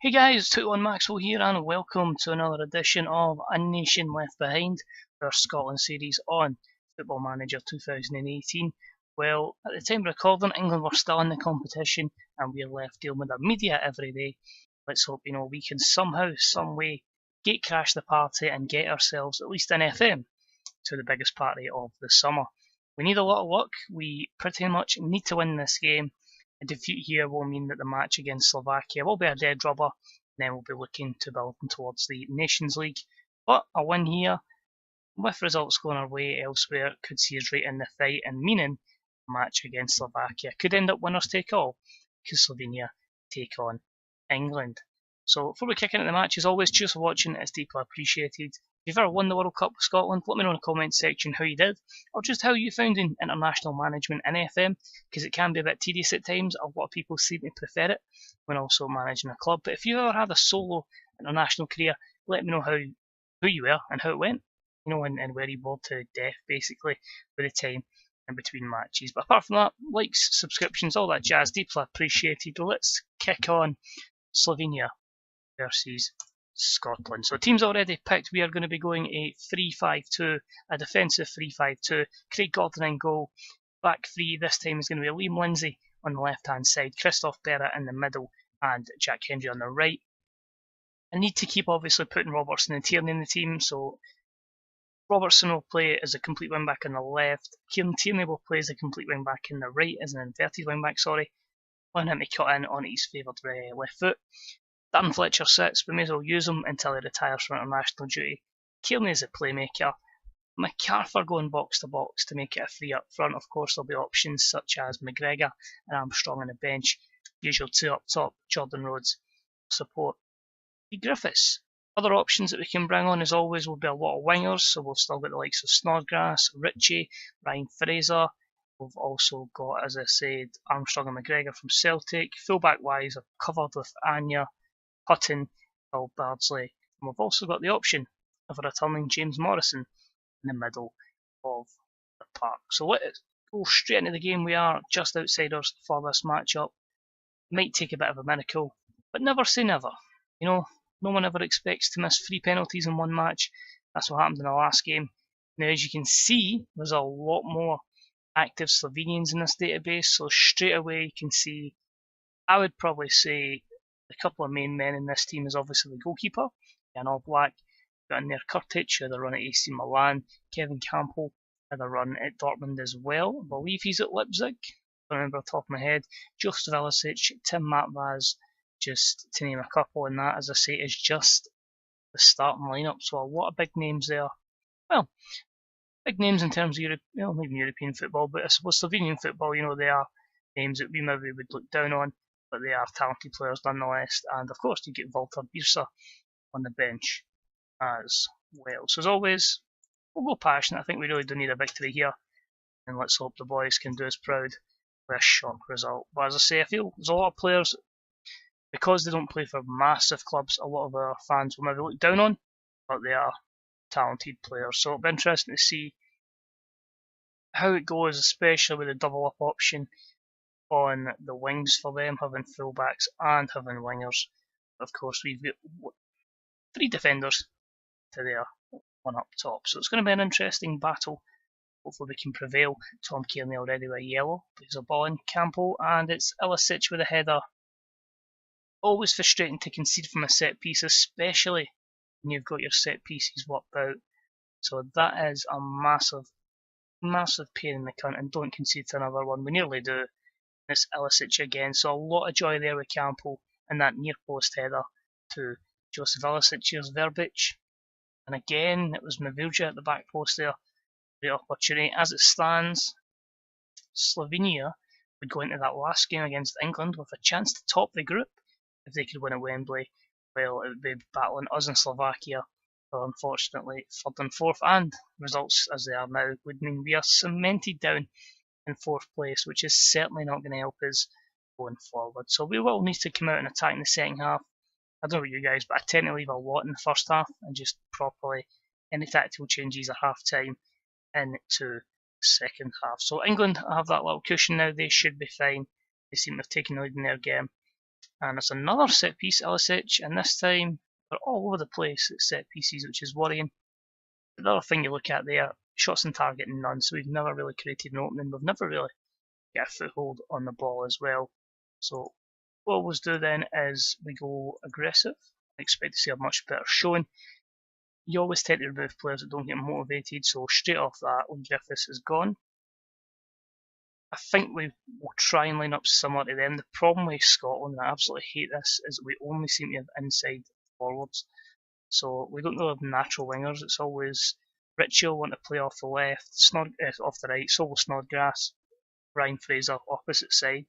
Hey guys, 21 Maxwell here and welcome to another edition of A Nation Left Behind, our Scotland series on Football Manager 2018. Well, at the time of recording, England were still in the competition and we're left dealing with the media every day. Let's hope we can somehow, some way, gate crash the party and get ourselves at least an FM to the biggest party of the summer. We need a lot of luck. We pretty much need to win this game. A defeat here will mean that the match against Slovakia will be a dead rubber, and then we'll be looking to build towards the Nations League. But a win here, with results going our way elsewhere, could see us right in the fight, and meaning the match against Slovakia could end up winners take all, because Slovenia take on England. So before we kick into the match, as always, cheers for watching, it's deeply appreciated. If you've ever won the World Cup with Scotland, let me know in the comments section how you did, or just how you found in international management in FM, because it can be a bit tedious at times. A lot of people seem to prefer it when also managing a club. But if you ever had a solo international career, let me know who you were and how it went, and where you bored to death, basically, with the time in between matches. But apart from that, likes, subscriptions, all that jazz, deeply appreciated. Let's kick on. Slovenia versus Scotland. So teams already picked. We are going to be going a 3-5-2, a defensive 3-5-2. Craig Gordon in goal. Back three this time is going to be Liam Lindsay on the left hand side, Christoph Berra in the middle, and Jack Hendry on the right. I need to keep obviously putting Robertson and Tierney in the team, so Robertson will play as a complete wing back on the left. Kieran Tierney will play as a complete wing back in the right, as an inverted wing back, on him to cut in on his favoured left foot. Dan Fletcher sits, we may as well use him until he retires from international duty. Kearney is a playmaker. MacArthur going box to box to make it a three up front. Of course, there'll be options such as McGregor and Armstrong on the bench. Usual two up top, Jordan Rhodes support Griffiths. Other options that we can bring on, as always, will be a lot of wingers. So we've still got the likes of Snodgrass, Ritchie, Ryan Fraser. We've also got, as I said, Armstrong and McGregor from Celtic. Fullback wise, I've covered with Anya, Hutton, Phil Bardsley, and we've also got the option of a returning James Morrison in the middle of the park. So let's go straight into the game. We are just outsiders for this matchup. Might take a bit of a miracle, but never say never. No one ever expects to miss 3 penalties in one match. That's what happened in the last game. Now, as you can see, there's a lot more active Slovenians in this database, so straight away you can see, I would probably say, the couple of main men in this team is obviously the goalkeeper, Jan All Black. Got in there Kurtic, who had a run at AC Milan. Kevin Campbell had a run at Dortmund as well. I believe he's at Leipzig. I don't remember off the top of my head. Josef Ilicic, Tim Matvaz, just to name a couple, and that, as I say, is just the starting lineup. So a lot of big names there. Well, big names in terms of not even European football, but I suppose Slovenian football, they are names that we maybe would look down on, but they are talented players nonetheless. And of course, you get Walter Birsa on the bench as well. So as always, we'll go passionate. I think we really do need a victory here, and let's hope the boys can do us proud with a shock result. But as I say, I feel there's a lot of players, because they don't play for massive clubs, a lot of our fans will maybe look down on, but they are talented players. So it'll be interesting to see how it goes, especially with the double up option on the wings for them, having fullbacks and having wingers. Of course, we've got 3 defenders to their 1 up top, so it's going to be an interesting battle. Hopefully we can prevail. Tom Kearney already with a yellow, plays a ball in Campbell, and it's Ilicic with a header. Always frustrating to concede from a set piece, especially when you've got your set pieces worked out. So that is a massive pain in the cunt, and don't concede to another one. We nearly do. It's Ilicic again, so a lot of joy there with Campbell and that near post header to Josef Ilicic's Verbic. And again, it was Mavilja at the back post there. The opportunity. As it stands, Slovenia would go into that last game against England with a chance to top the group if they could win at Wembley. Well, it would be battling us and Slovakia. But unfortunately, 3rd and 4th, and results as they are now would mean we are cemented down in 4th place, which is certainly not going to help us going forward. So we will need to come out and attack in the second half. I don't know about you guys, but I tend to leave a lot in the first half and just properly any tactical changes at half time into the second half. So England have that little cushion now. They should be fine. They seem to have taken the lead in their game. And it's another set piece, Ilicic, and this time they're all over the place at set pieces, which is worrying. The other thing you look at there, shots on target and none, so we've never really created an opening. We've never really got a foothold on the ball as well. So what we always do then is we go aggressive. I expect to see a much better showing. You always tend to remove players that don't get motivated, so straight off that, Griffiths is gone. I think we will try and line up similar to them. The problem with Scotland, and I absolutely hate this, is that we only seem to have inside forwards. So we don't really have natural wingers. It's always Richie will want to play off the left, off the right, so will Snodgrass, Ryan Fraser opposite side.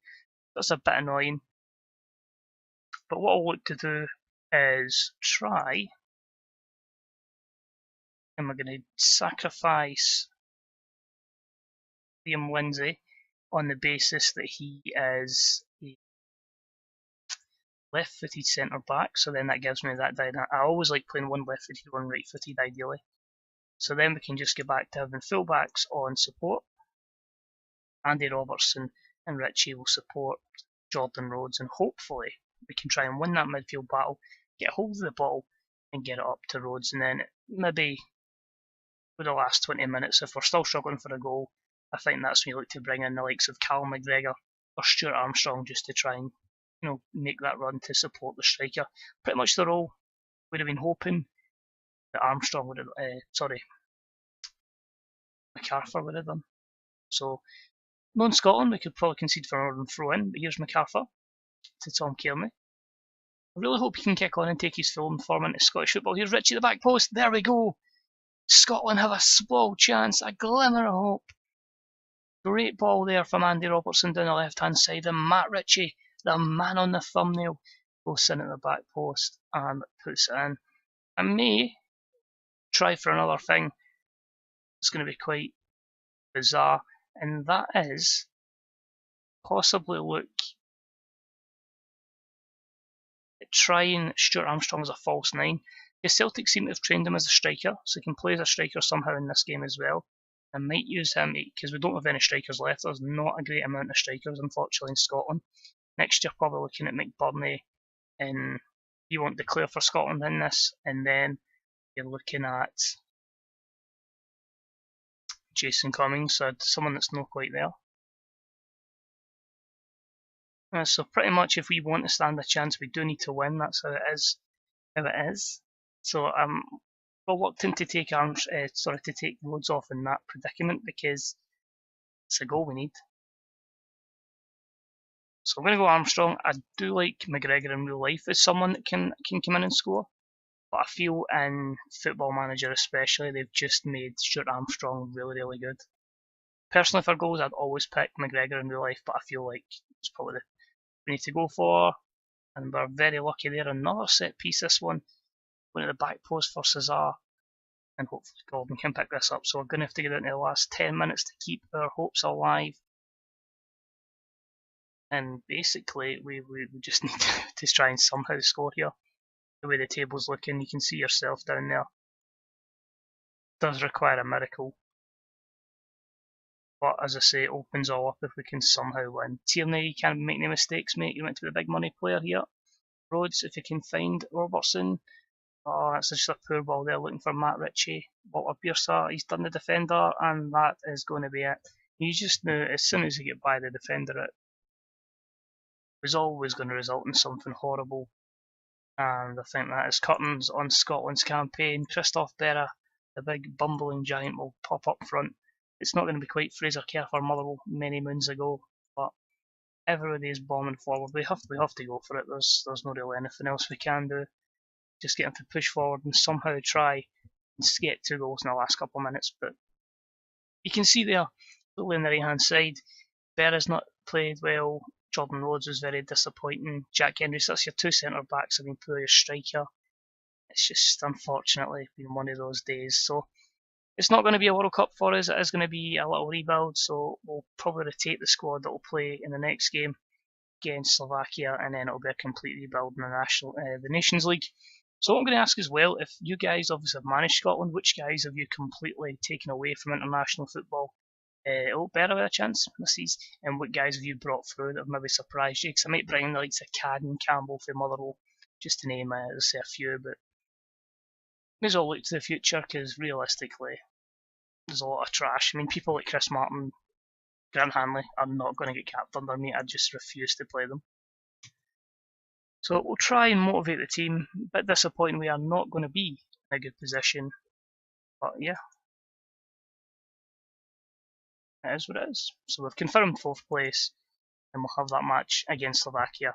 That's a bit annoying. But what I'll look to do is try, and we're going to sacrifice Liam Lindsay on the basis that he is a left-footed centre back, so then that gives me that dynamic. I always like playing one left-footed, one right-footed ideally. So then we can just get back to having full-backs on support. Andy Robertson and Richie will support Jordan Rhodes, and hopefully we can try and win that midfield battle, get hold of the ball and get it up to Rhodes, and then maybe for the last 20 minutes, if we're still struggling for a goal, I think that's when you look to bring in the likes of Callum McGregor or Stuart Armstrong just to try and make that run to support the striker. Pretty much the role we'd have been hoping that Armstrong would have, MacArthur would have done. So, non-Scotland, we could probably concede for another and throw in, but here's MacArthur to Tom Kearney. I really hope he can kick on and take his full form into Scottish football. Here's Richie at the back post. There we go. Scotland have a small chance, a glimmer of hope. Great ball there from Andy Robertson down the left-hand side, and Matt Ritchie, the man on the thumbnail, goes in at the back post and puts it in. I may try for another thing. It's going to be quite bizarre, and that is possibly look at trying Stuart Armstrong as a false nine. The Celtic seem to have trained him as a striker, so he can play as a striker somehow in this game as well. I might use him because we don't have any strikers left. There's not a great amount of strikers, unfortunately, in Scotland. Next year, probably looking at McBurney, and you won't declare for Scotland in this, and then you're looking at Jason Cummings, so someone that's not quite there. So pretty much, if we want to stand a chance, we do need to win. That's how it is. So I'm reluctant to take Rhodes off in that predicament because it's a goal we need. So I'm going to go Armstrong. I do like McGregor in real life as someone that can come in and score, but I feel in Football Manager especially, they've just made Stuart Armstrong really, really good. Personally, for goals, I'd always pick McGregor in real life, but I feel like it's probably the we need to go for, and we're very lucky there. Another set piece, this one, going at the back post for Cesar, and hopefully Gordon can pick this up. So we're going to have to get into the last 10 minutes to keep our hopes alive. And basically, we just need to try and somehow score here. The way the table's looking, you can see yourself down there. It does require a miracle. But as I say, it opens all up if we can somehow win. Tierney, you can't make any mistakes, mate. You went to be the big money player here. Rhodes, if you can find Robertson. Oh, that's just a poor ball there, looking for Matt Ritchie. Walter Biersa, he's done the defender, and that is going to be it. You just knew as soon as you get by the defender, it was always going to result in something horrible. And I think that is curtains on Scotland's campaign. Christophe Berra, the big bumbling giant, will pop up front. It's not going to be quite Fraser Kerr or Motherwell many moons ago, but everybody is bombing forward. We have to go for it. There's no really anything else we can do. Just get them to push forward and somehow try and get 2 goals in the last couple of minutes. But you can see there, on the right hand side, Berra's not played well. Jordan Rhodes was very disappointing. Jack Hendry, so that's your 2 centre backs have been poor, your striker. It's just unfortunately been one of those days. So it's not going to be a World Cup for us. It is going to be a little rebuild. So we'll probably rotate the squad that will play in the next game against Slovakia, and then it'll be a complete rebuild in the Nations League. So what I'm going to ask as well, if you guys obviously have managed Scotland, which guys have you completely taken away from international football Oh, better with a chance, misses. And what guys have you brought through that have maybe surprised you? Because I might bring the likes of Cadden, Campbell from Motherwell, just to name a few, but may as well look to the future because realistically, there's a lot of trash. I mean, people like Chris Martin, Grant Hanley are not going to get capped under me. I just refuse to play them. So we'll try and motivate the team. A bit disappointing we are not going to be in a good position. But yeah, it is what it is. So we've confirmed 4th place and we'll have that match against Slovakia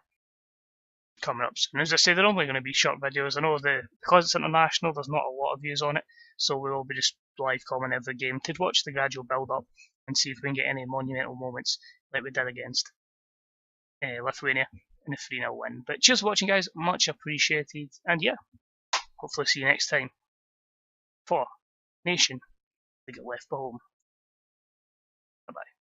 coming up soon. As I say, they're only going to be short videos. I know because it's international, there's not a lot of views on it. So we will be just live commenting every game to watch the gradual build up and see if we can get any monumental moments like we did against Lithuania in a 3-0 win. But cheers for watching, guys. Much appreciated. And yeah, hopefully see you next time for Nation to get left home.